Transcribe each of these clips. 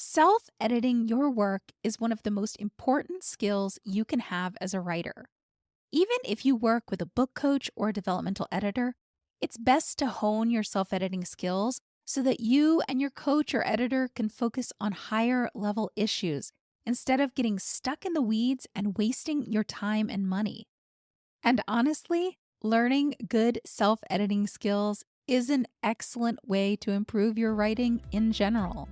Self-editing your work is one of the most important skills you can have as a writer. Even if you work with a book coach or a developmental editor, it's best to hone your self-editing skills so that you and your coach or editor can focus on higher level issues instead of getting stuck in the weeds and wasting your time and money. And honestly, learning good self-editing skills is an excellent way to improve your writing in general.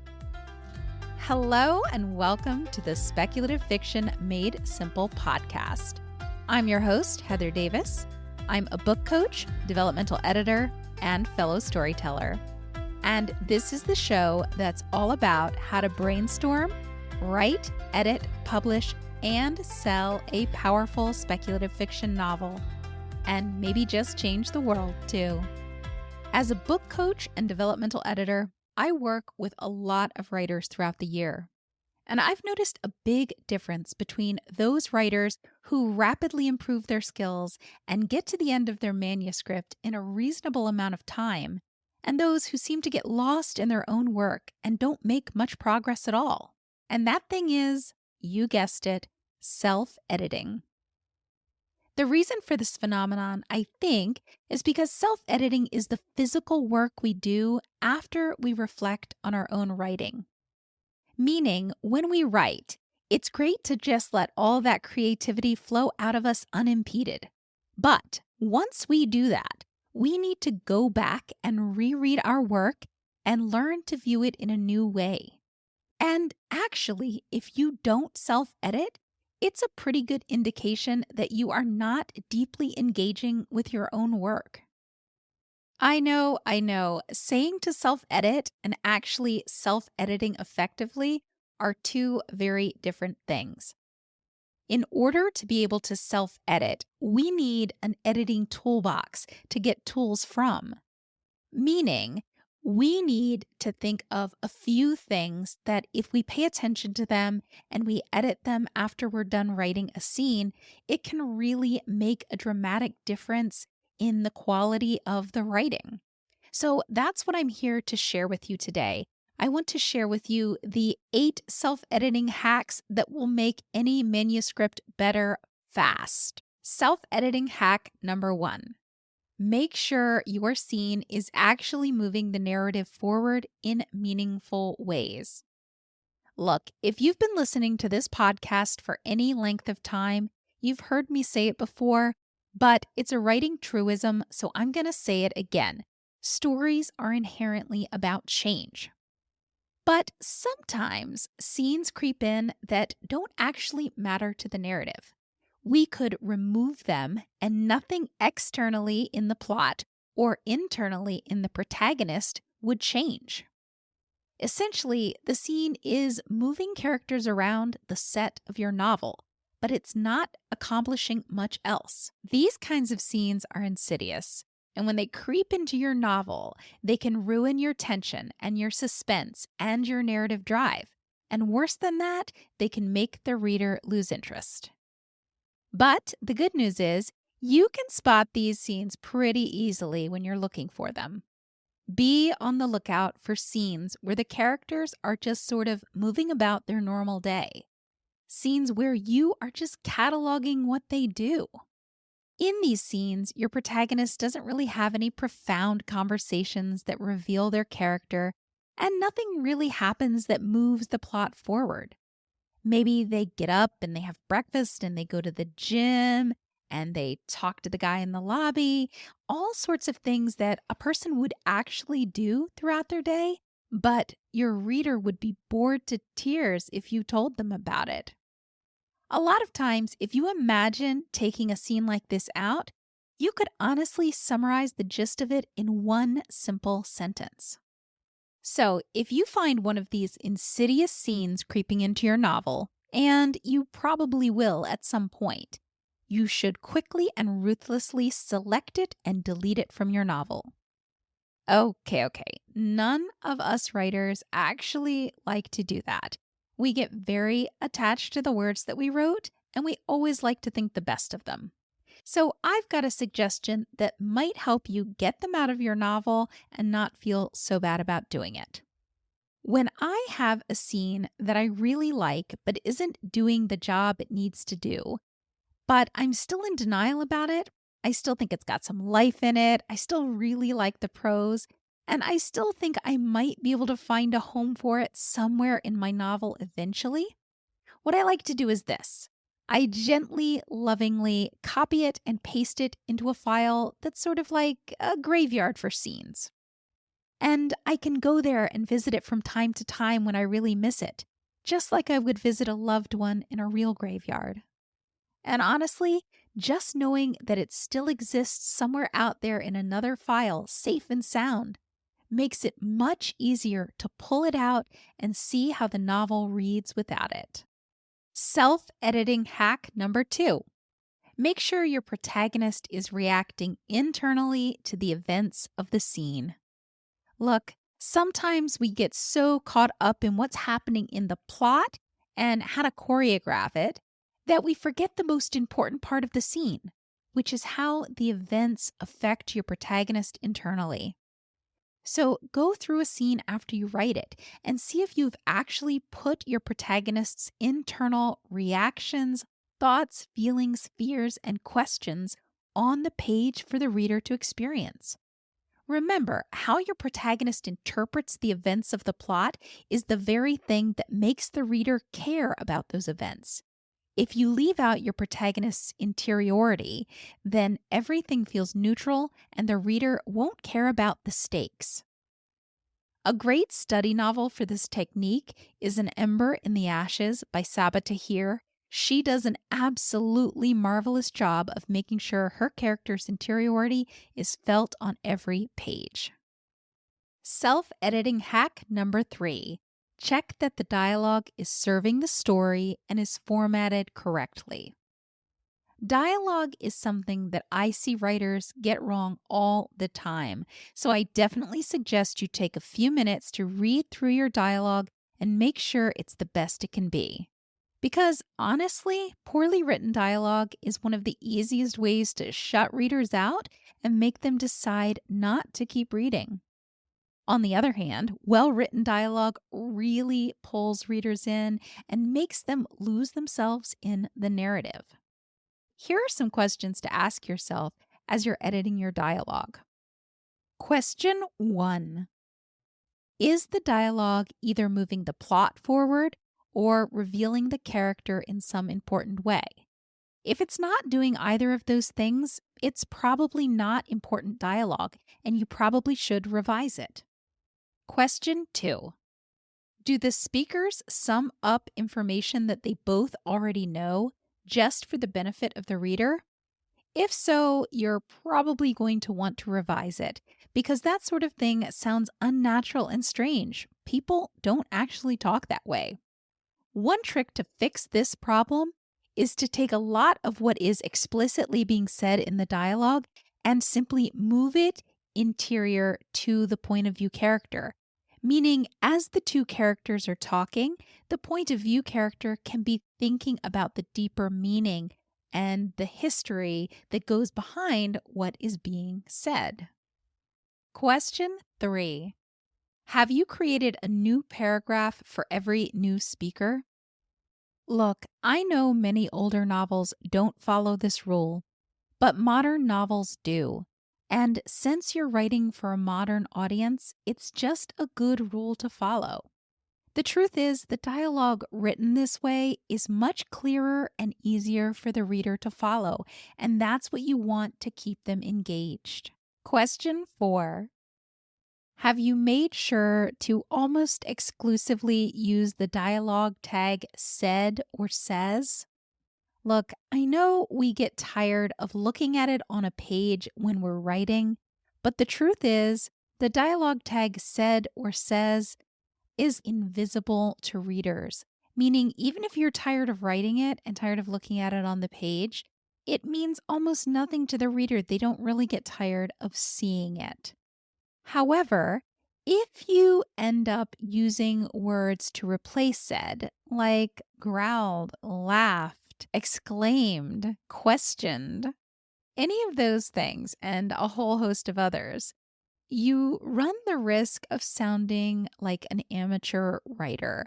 Hello, and welcome to the Speculative Fiction Made Simple podcast. I'm your host, Heather Davis. I'm a book coach, developmental editor, and fellow storyteller. And this is the show that's all about how to brainstorm, write, edit, publish, and sell a powerful speculative fiction novel. And maybe just change the world, too. As a book coach and developmental editor, I work with a lot of writers throughout the year, and I've noticed a big difference between those writers who rapidly improve their skills and get to the end of their manuscript in a reasonable amount of time, and those who seem to get lost in their own work and don't make much progress at all. And that thing is, you guessed it, self-editing. The reason for this phenomenon, I think, is because self-editing is the physical work we do after we reflect on our own writing. Meaning, when we write, it's great to just let all that creativity flow out of us unimpeded. But once we do that, we need to go back and reread our work and learn to view it in a new way. And actually, if you don't self-edit, it's a pretty good indication that you are not deeply engaging with your own work. I know, saying to self-edit and actually self-editing effectively are two very different things. In order to be able to self-edit, we need an editing toolbox to get tools from. Meaning, we need to think of a few things that if we pay attention to them and we edit them after we're done writing a scene, it can really make a dramatic difference in the quality of the writing. So that's what I'm here to share with you today. I want to share with you the 8 self-editing hacks that will make any manuscript better fast. Self-editing hack number 1. Make sure your scene is actually moving the narrative forward in meaningful ways. Look, if you've been listening to this podcast for any length of time, you've heard me say it before, but it's a writing truism, so I'm going to say it again. Stories are inherently about change. But sometimes scenes creep in that don't actually matter to the narrative. We could remove them and nothing externally in the plot or internally in the protagonist would change. Essentially, the scene is moving characters around the set of your novel, but it's not accomplishing much else. These kinds of scenes are insidious, and when they creep into your novel, they can ruin your tension and your suspense and your narrative drive. And worse than that, they can make the reader lose interest. But the good news is, you can spot these scenes pretty easily when you're looking for them. Be on the lookout for scenes where the characters are just sort of moving about their normal day. Scenes where you are just cataloging what they do. In these scenes, your protagonist doesn't really have any profound conversations that reveal their character, and nothing really happens that moves the plot forward. Maybe they get up and they have breakfast and they go to the gym and they talk to the guy in the lobby, all sorts of things that a person would actually do throughout their day, but your reader would be bored to tears if you told them about it. A lot of times, if you imagine taking a scene like this out, you could honestly summarize the gist of it in one simple sentence. So, if you find one of these insidious scenes creeping into your novel, and you probably will at some point, you should quickly and ruthlessly select it and delete it from your novel. Okay. None of us writers actually like to do that. We get very attached to the words that we wrote, and we always like to think the best of them. So I've got a suggestion that might help you get them out of your novel and not feel so bad about doing it. When I have a scene that I really like but isn't doing the job it needs to do, but I'm still in denial about it, I still think it's got some life in it, I still really like the prose, and I still think I might be able to find a home for it somewhere in my novel eventually, what I like to do is this. I gently, lovingly copy it and paste it into a file that's sort of like a graveyard for scenes. And I can go there and visit it from time to time when I really miss it, just like I would visit a loved one in a real graveyard. And honestly, just knowing that it still exists somewhere out there in another file, safe and sound, makes it much easier to pull it out and see how the novel reads without it. Self-editing hack number 2. Make sure your protagonist is reacting internally to the events of the scene. Look, sometimes we get so caught up in what's happening in the plot and how to choreograph it that we forget the most important part of the scene, which is how the events affect your protagonist internally. So go through a scene after you write it and see if you've actually put your protagonist's internal reactions, thoughts, feelings, fears, and questions on the page for the reader to experience. Remember, how your protagonist interprets the events of the plot is the very thing that makes the reader care about those events. If you leave out your protagonist's interiority, then everything feels neutral and the reader won't care about the stakes. A great study novel for this technique is An Ember in the Ashes by Saba Tahir. She does an absolutely marvelous job of making sure her character's interiority is felt on every page. Self-editing hack number 3. Check that the dialogue is serving the story and is formatted correctly. Dialogue is something that I see writers get wrong all the time, so I definitely suggest you take a few minutes to read through your dialogue and make sure it's the best it can be. Because honestly, poorly written dialogue is one of the easiest ways to shut readers out and make them decide not to keep reading. On the other hand, well-written dialogue really pulls readers in and makes them lose themselves in the narrative. Here are some questions to ask yourself as you're editing your dialogue. Question 1. Is the dialogue either moving the plot forward or revealing the character in some important way? If it's not doing either of those things, it's probably not important dialogue, and you probably should revise it. Question 2. Do the speakers sum up information that they both already know just for the benefit of the reader? If so, you're probably going to want to revise it because that sort of thing sounds unnatural and strange. People don't actually talk that way. One trick to fix this problem is to take a lot of what is explicitly being said in the dialogue and simply move it interior to the point of view character. Meaning, as the two characters are talking, the point of view character can be thinking about the deeper meaning and the history that goes behind what is being said. Question 3. Have you created a new paragraph for every new speaker? Look, I know many older novels don't follow this rule, but modern novels do. And since you're writing for a modern audience, it's just a good rule to follow. The truth is, the dialogue written this way is much clearer and easier for the reader to follow, and that's what you want to keep them engaged. Question 4. Have you made sure to almost exclusively use the dialogue tag said or says? Look, I know we get tired of looking at it on a page when we're writing, but the truth is, the dialogue tag said or says is invisible to readers, meaning even if you're tired of writing it and tired of looking at it on the page, it means almost nothing to the reader. They don't really get tired of seeing it. However, if you end up using words to replace said, like growled, laughed, exclaimed, questioned, any of those things, and a whole host of others, You run the risk of sounding like an amateur writer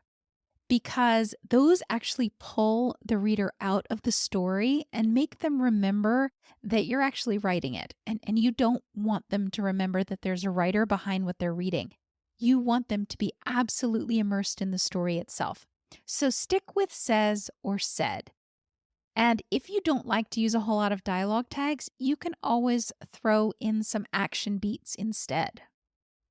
because those actually pull the reader out of the story and make them remember that you're actually writing it. And you don't want them to remember that there's a writer behind what they're reading. You want them to be absolutely immersed in the story itself. So stick with says or said. And if you don't like to use a whole lot of dialogue tags, you can always throw in some action beats instead.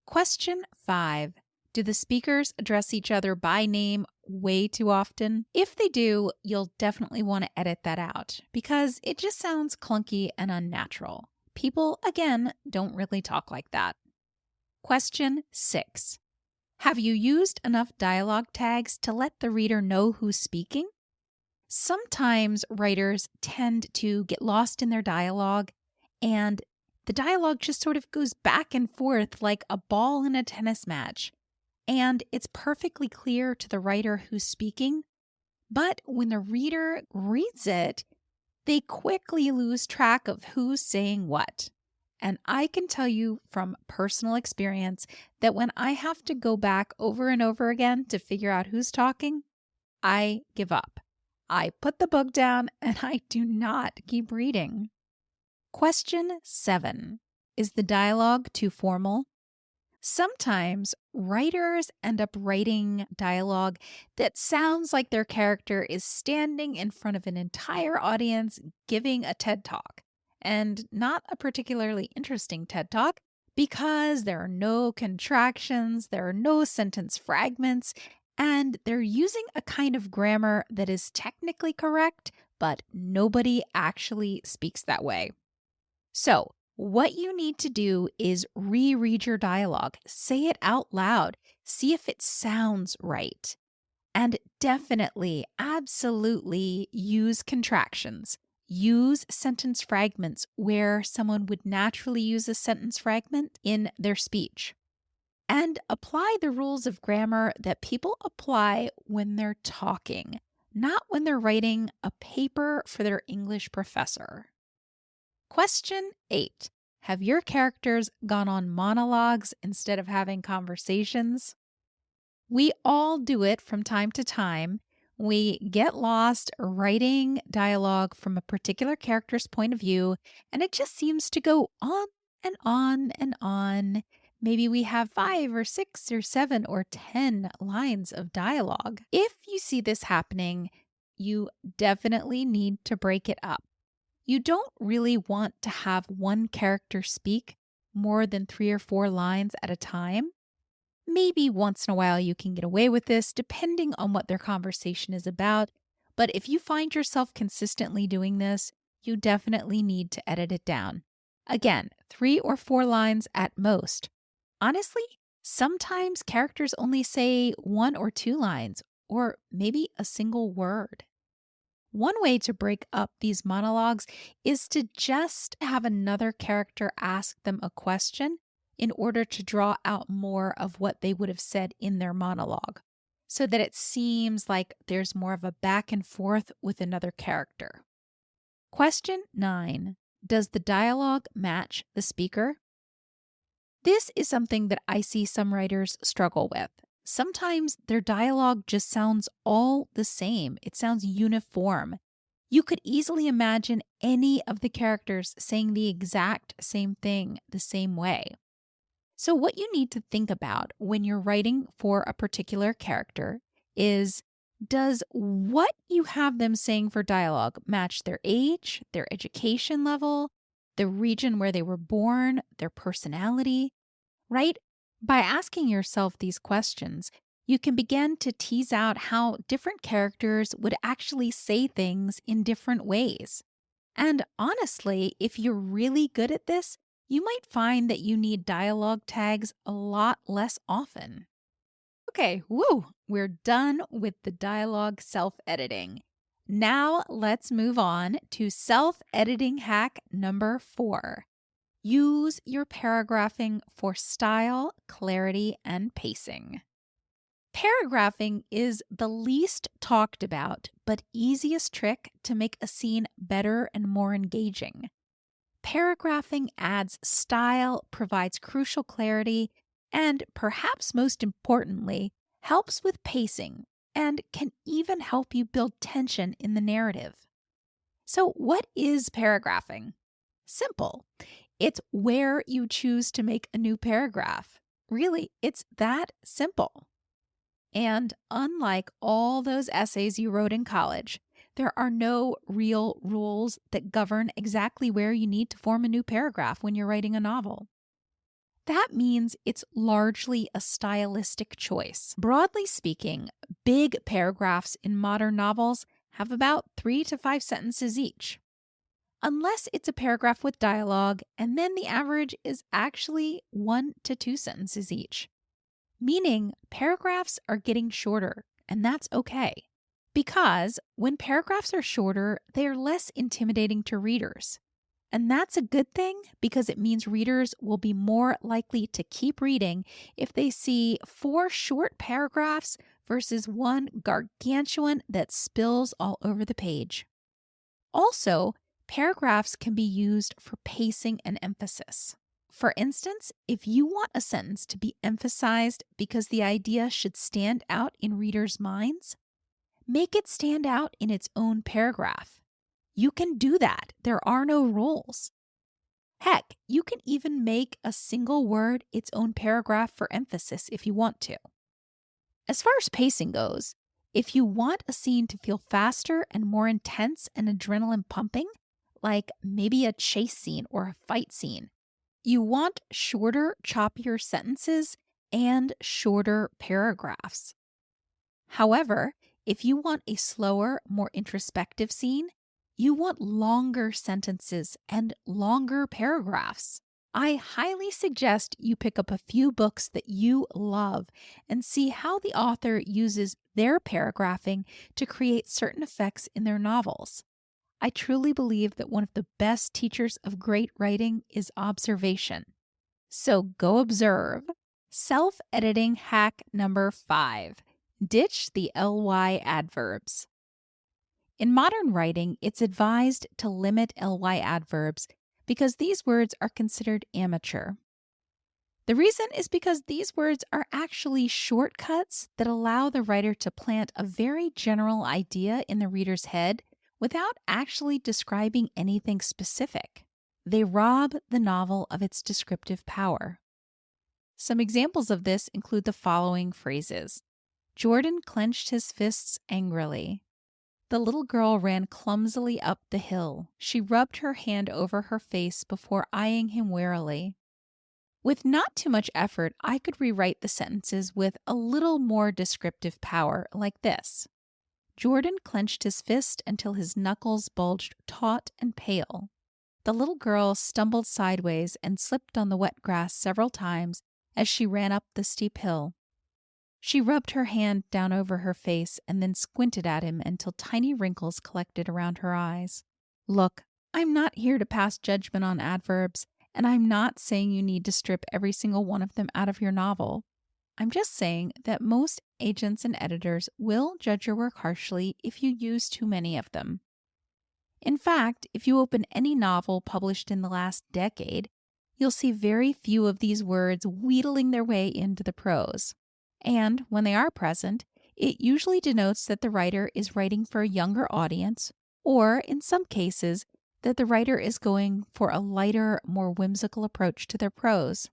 Question 5. Do the speakers address each other by name way too often? If they do, you'll definitely want to edit that out because it just sounds clunky and unnatural. People, again, don't really talk like that. Question 6. Have you used enough dialogue tags to let the reader know who's speaking? Sometimes writers tend to get lost in their dialogue, and the dialogue just sort of goes back and forth like a ball in a tennis match. And it's perfectly clear to the writer who's speaking, but when the reader reads it, they quickly lose track of who's saying what. And I can tell you from personal experience that when I have to go back over and over again to figure out who's talking, I give up. I put the book down and I do not keep reading. Question 7. Is the dialogue too formal? Sometimes writers end up writing dialogue that sounds like their character is standing in front of an entire audience giving a TED Talk, and not a particularly interesting TED Talk because there are no contractions, there are no sentence fragments, and they're using a kind of grammar that is technically correct, but nobody actually speaks that way. So, what you need to do is reread your dialogue, say it out loud, see if it sounds right. And definitely, absolutely use contractions. Use sentence fragments where someone would naturally use a sentence fragment in their speech. And apply the rules of grammar that people apply when they're talking, not when they're writing a paper for their English professor. Question 8. Have your characters gone on monologues instead of having conversations? We all do it from time to time. We get lost writing dialogue from a particular character's point of view, and it just seems to go on and on and on. Maybe we have 5 or 6 or 7 or 10 lines of dialogue. If you see this happening, you definitely need to break it up. You don't really want to have one character speak more than 3 or 4 lines at a time. Maybe once in a while you can get away with this depending on what their conversation is about, but if you find yourself consistently doing this, you definitely need to edit it down. Again, 3 or 4 lines at most. Honestly, sometimes characters only say 1 or 2 lines, or maybe a single word. One way to break up these monologues is to just have another character ask them a question in order to draw out more of what they would have said in their monologue, so that it seems like there's more of a back and forth with another character. Question 9. Does the dialogue match the speaker? This is something that I see some writers struggle with. Sometimes their dialogue just sounds all the same. It sounds uniform. You could easily imagine any of the characters saying the exact same thing the same way. So, what you need to think about when you're writing for a particular character is, does what you have them saying for dialogue match their age, their education level, the region where they were born, their personality, right? By asking yourself these questions, you can begin to tease out how different characters would actually say things in different ways. And honestly, if you're really good at this, you might find that you need dialogue tags a lot less often. Okay, we're done with the dialogue self-editing. Now let's move on to self-editing hack number 4. Use your paragraphing for style, clarity, and pacing. Paragraphing is the least talked about but easiest trick to make a scene better and more engaging. Paragraphing adds style, provides crucial clarity, and perhaps most importantly, helps with pacing and can even help you build tension in the narrative. So, what is paragraphing? Simple. It's where you choose to make a new paragraph. Really, it's that simple. And unlike all those essays you wrote in college, there are no real rules that govern exactly where you need to form a new paragraph when you're writing a novel. That means it's largely a stylistic choice. Broadly speaking, big paragraphs in modern novels have about 3 to 5 sentences each. Unless it's a paragraph with dialogue, and then the average is actually 1 to 2 sentences each. Meaning paragraphs are getting shorter, and that's okay. Because when paragraphs are shorter, they are less intimidating to readers. And that's a good thing because it means readers will be more likely to keep reading if they see 4 short paragraphs versus one gargantuan that spills all over the page. Also, paragraphs can be used for pacing and emphasis. For instance, if you want a sentence to be emphasized because the idea should stand out in readers' minds, make it stand out in its own paragraph. You can do that. There are no rules. Heck, you can even make a single word its own paragraph for emphasis if you want to. As far as pacing goes, if you want a scene to feel faster and more intense and adrenaline pumping, like maybe a chase scene or a fight scene, you want shorter, choppier sentences and shorter paragraphs. However, if you want a slower, more introspective scene, you want longer sentences and longer paragraphs. I highly suggest you pick up a few books that you love and see how the author uses their paragraphing to create certain effects in their novels. I truly believe that one of the best teachers of great writing is observation. So go observe. Self-editing hack number 5. Ditch the ly adverbs. In modern writing, it's advised to limit ly adverbs because these words are considered amateur. The reason is because these words are actually shortcuts that allow the writer to plant a very general idea in the reader's head without actually describing anything specific. They rob the novel of its descriptive power. Some examples of this include the following phrases. Jordan clenched his fists angrily. The little girl ran clumsily up the hill. She rubbed her hand over her face before eyeing him warily. With not too much effort, I could rewrite the sentences with a little more descriptive power, like this. Jordan clenched his fist until his knuckles bulged taut and pale. The little girl stumbled sideways and slipped on the wet grass several times as she ran up the steep hill. She rubbed her hand down over her face and then squinted at him until tiny wrinkles collected around her eyes. Look, I'm not here to pass judgment on adverbs, and I'm not saying you need to strip every single one of them out of your novel. I'm just saying that most agents and editors will judge your work harshly if you use too many of them. In fact, if you open any novel published in the last decade, you'll see very few of these words wheedling their way into the prose. And when they are present, it usually denotes that the writer is writing for a younger audience, or in some cases, that the writer is going for a lighter, more whimsical approach to their prose.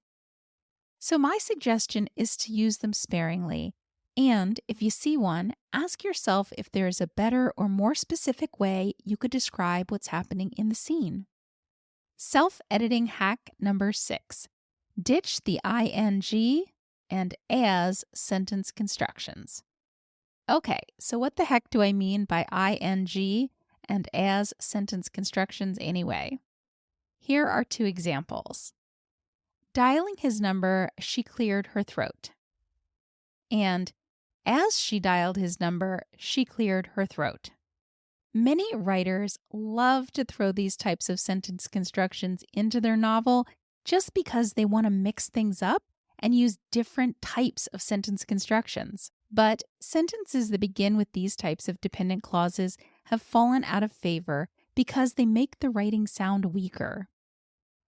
So my suggestion is to use them sparingly, and if you see one, ask yourself if there is a better or more specific way you could describe what's happening in the scene. Self-editing hack number 6. Ditch the ing and as sentence constructions. Okay, so what the heck do I mean by ing and as sentence constructions anyway? Here are 2 examples. Dialing his number, she cleared her throat. And as she dialed his number, she cleared her throat. Many writers love to throw these types of sentence constructions into their novel just because they want to mix things up and use different types of sentence constructions. But sentences that begin with these types of dependent clauses have fallen out of favor because they make the writing sound weaker.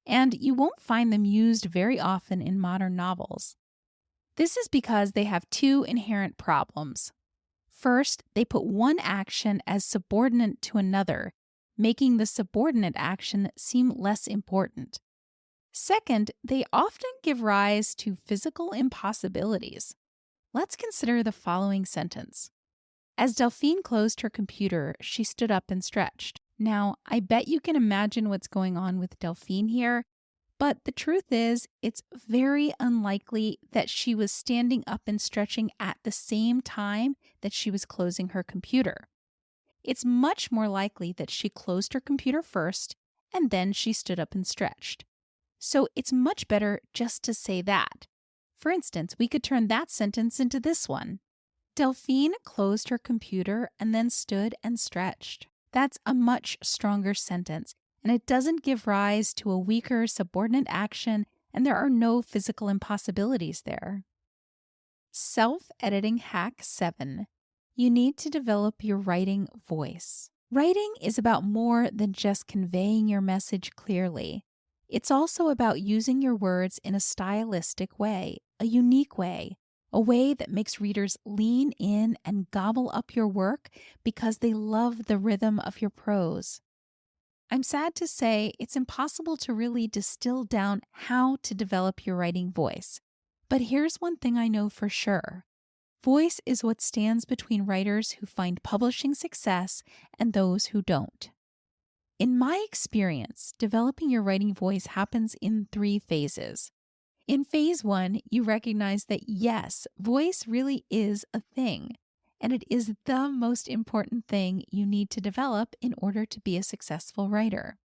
and you won't find them used very often in modern novels. This is because they have two inherent problems. First, they put one action as subordinate to another, making the subordinate action seem less important. Second, they often give rise to physical impossibilities. Let's consider the following sentence. As Delphine closed her computer, she stood up and stretched. Now, I bet you can imagine what's going on with Delphine here, but the truth is, it's very unlikely that she was standing up and stretching at the same time that she was closing her computer. It's much more likely that she closed her computer first and then she stood up and stretched. So it's much better just to say that. For instance, we could turn that sentence into this one. Delphine closed her computer and then stood and stretched. That's a much stronger sentence, and it doesn't give rise to a weaker subordinate action, and there are no physical impossibilities there. Self-editing hack 7. You need to develop your writing voice. Writing is about more than just conveying your message clearly. It's also about using your words in a stylistic way, a unique way, a way that makes readers lean in and gobble up your work because they love the rhythm of your prose. I'm sad to say it's impossible to really distill down how to develop your writing voice. But here's one thing I know for sure. Voice is what stands between writers who find publishing success and those who don't. In my experience, developing your writing voice happens in 3 phases. In phase 1, you recognize that yes, voice really is a thing, and it is the most important thing you need to develop in order to be a successful writer.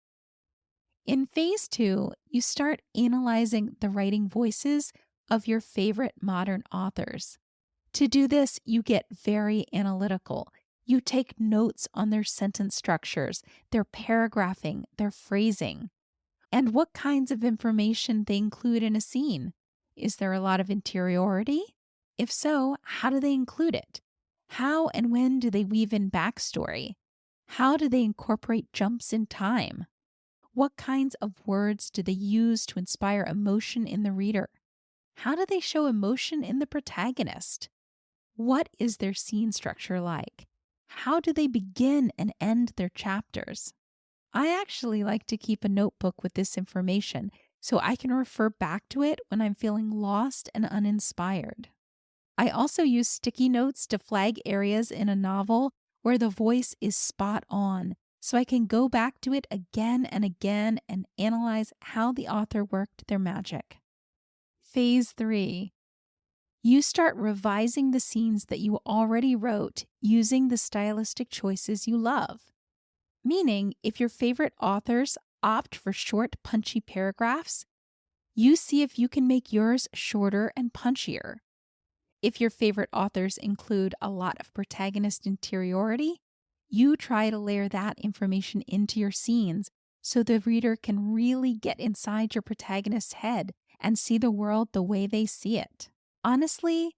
In phase 2, you start analyzing the writing voices of your favorite modern authors. To do this, you get very analytical. You take notes on their sentence structures, their paragraphing, their phrasing, and what kinds of information they include in a scene. Is there a lot of interiority? If so, how do they include it? How and when do they weave in backstory? How do they incorporate jumps in time? What kinds of words do they use to inspire emotion in the reader? How do they show emotion in the protagonist? What is their scene structure like? How do they begin and end their chapters? I actually like to keep a notebook with this information so I can refer back to it when I'm feeling lost and uninspired. I also use sticky notes to flag areas in a novel where the voice is spot on, so I can go back to it again and again and analyze how the author worked their magic. Phase 3. You start revising the scenes that you already wrote using the stylistic choices you love. Meaning, if your favorite authors opt for short, punchy paragraphs, you see if you can make yours shorter and punchier. If your favorite authors include a lot of protagonist interiority, you try to layer that information into your scenes so the reader can really get inside your protagonist's head and see the world the way they see it. Honestly,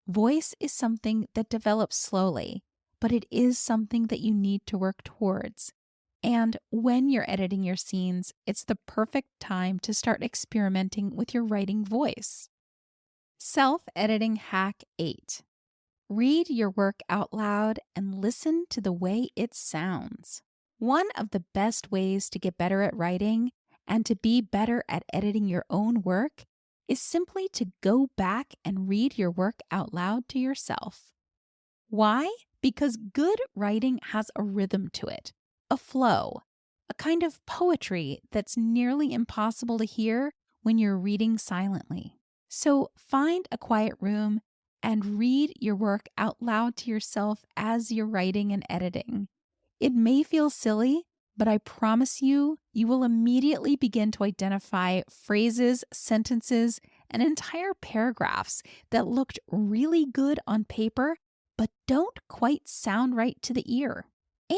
voice is something that develops slowly, but it is something that you need to work towards. And when you're editing your scenes, it's the perfect time to start experimenting with your writing voice. Self-editing hack 8. Read your work out loud and listen to the way it sounds. One of the best ways to get better at writing and to be better at editing your own work is simply to go back and read your work out loud to yourself. Why? Because good writing has a rhythm to it, a flow, a kind of poetry that's nearly impossible to hear when you're reading silently. So find a quiet room and read your work out loud to yourself as you're writing and editing. It may feel silly, but I promise you, you will immediately begin to identify phrases, sentences, and entire paragraphs that looked really good on paper, but don't quite sound right to the ear.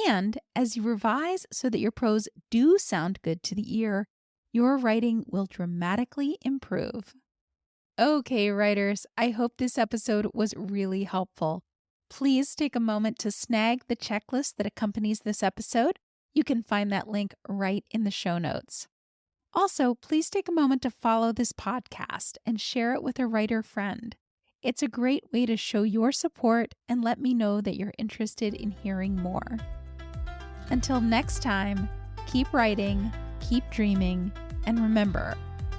And as you revise so that your prose do sound good to the ear, your writing will dramatically improve. Okay, writers, I hope this episode was really helpful. Please take a moment to snag the checklist that accompanies this episode. You can find that link right in the show notes. Also, please take a moment to follow this podcast and share it with a writer friend. It's a great way to show your support and let me know that you're interested in hearing more. Until next time, keep writing, keep dreaming, and remember,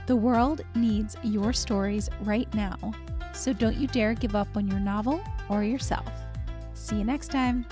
the world needs your stories right now. So don't you dare give up on your novel or yourself. See you next time.